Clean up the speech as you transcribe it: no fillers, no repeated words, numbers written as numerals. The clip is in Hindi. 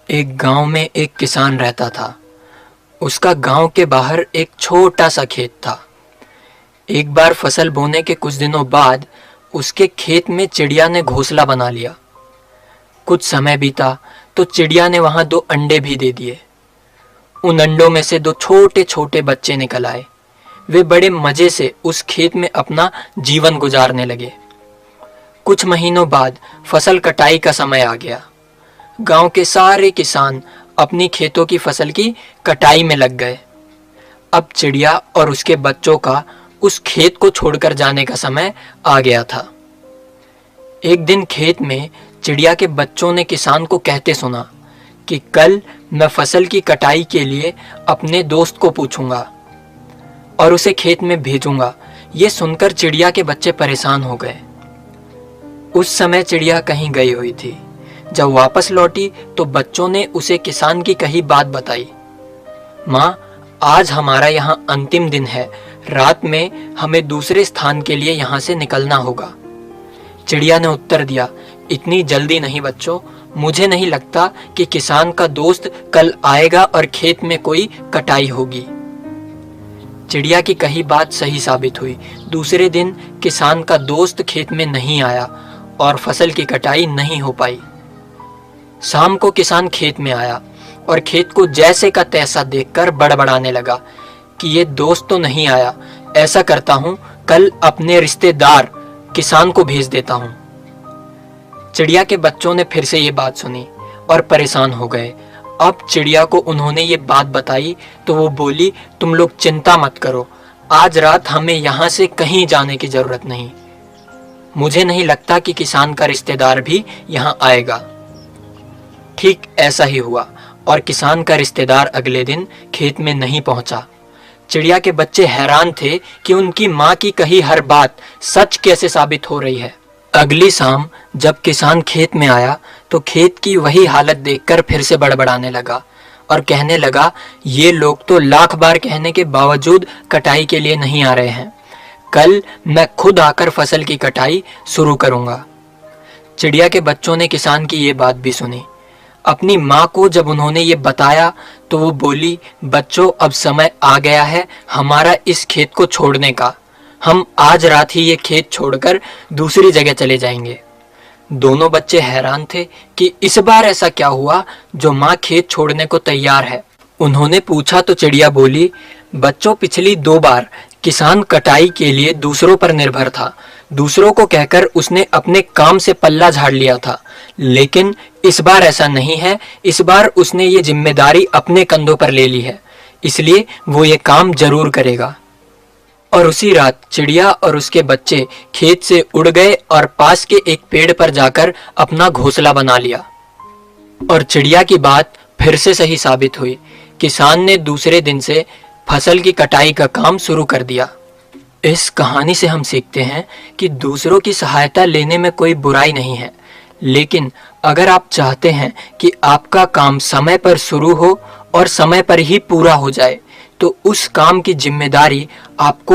एक गांव में एक किसान रहता था। उसका गांव के बाहर एक छोटा सा खेत था। एक बार फसल बोने के कुछ दिनों बाद उसके खेत में चिड़िया ने घोंसला बना लिया। कुछ समय बीता तो चिड़िया ने वहां 2 अंडे भी दे दिए। उन अंडों में से 2 छोटे छोटे बच्चे निकल आए। वे बड़े मजे से उस खेत में अपना जीवन गुजारने लगे। कुछ महीनों बाद फसल कटाई का समय आ गया। गांव के सारे किसान अपनी खेतों की फसल की कटाई में लग गए। अब चिड़िया और उसके बच्चों का उस खेत को छोड़कर जाने का समय आ गया था। एक दिन खेत में चिड़िया के बच्चों ने किसान को कहते सुना कि कल मैं फसल की कटाई के लिए अपने दोस्त को पूछूंगा और उसे खेत में भेजूंगा। ये सुनकर चिड़िया के बच्चे परेशान हो गए। उस समय चिड़िया कहीं गई हुई थी। जब वापस लौटी तो बच्चों ने उसे किसान की कही बात बताई। माँ, आज हमारा यहाँ अंतिम दिन है। रात में हमें दूसरे स्थान के लिए यहाँ से निकलना होगा। चिड़िया ने उत्तर दिया, इतनी जल्दी नहीं बच्चों, मुझे नहीं लगता कि किसान का दोस्त कल आएगा और खेत में कोई कटाई होगी। चिड़िया की कही बात सही साबित हुई। दूसरे दिन किसान का दोस्त खेत में नहीं आया और फसल की कटाई नहीं हो पाई। शाम को किसान खेत में आया और खेत को जैसे का तैसा देखकर बड़बड़ाने लगा कि ये दोस्त तो नहीं आया। ऐसा करता हूँ, कल अपने रिश्तेदार किसान को भेज देता हूँ। चिड़िया के बच्चों ने फिर से ये बात सुनी और परेशान हो गए। अब चिड़िया को उन्होंने ये बात बताई तो वो बोली, तुम लोग चिंता मत करो, आज रात हमें यहाँ से कहीं जाने की जरूरत नहीं। मुझे नहीं लगता कि किसान का रिश्तेदार भी यहाँ आएगा। ठीक ऐसा ही हुआ और किसान का रिश्तेदार अगले दिन खेत में नहीं पहुंचा। चिड़िया के बच्चे हैरान थे कि उनकी माँ की कही हर बात सच कैसे साबित हो रही है। अगली शाम जब किसान खेत में आया तो खेत की वही हालत देखकर फिर से बड़बड़ाने लगा और कहने लगा, ये लोग तो लाख बार कहने के बावजूद कटाई के लिए नहीं आ रहे हैं। कल मैं खुद आकर फसल की कटाई शुरू करूंगा। चिड़िया के बच्चों ने किसान की ये बात भी सुनी। अपनी माँ को जब उन्होंने ये बताया तो वो बोली, बच्चों, अब समय आ गया है हमारा इस खेत को छोड़ने का। हम आज रात ही ये खेत छोड़कर दूसरी जगह चले जाएंगे। दोनों बच्चे हैरान थे कि इस बार ऐसा क्या हुआ जो माँ खेत छोड़ने को तैयार है। उन्होंने पूछा तो चिड़िया बोली, बच्चों, पिछली 2 बार किसान कटाई के लिए दूसरों पर निर्भर था। दूसरों को कहकर उसने अपने काम से पल्ला झाड़ लिया था, लेकिन इस बार ऐसा नहीं है। इस बार उसने ये जिम्मेदारी अपने कंधों पर ले ली है, इसलिए वो ये काम जरूर करेगा। और उसी रात चिड़िया और उसके बच्चे खेत से उड़ गए और पास के एक पेड़ पर जाकर अपना घोंसला बना लिया। और चिड़िया की बात फिर से सही साबित हुई। किसान ने दूसरे दिन से फसल की कटाई का काम शुरू कर दिया। इस कहानी से हम सीखते हैं कि दूसरों की सहायता लेने में कोई बुराई नहीं है, लेकिन अगर आप चाहते हैं कि आपका काम समय पर शुरू हो और समय पर ही पूरा हो जाए तो उस काम की जिम्मेदारी आपको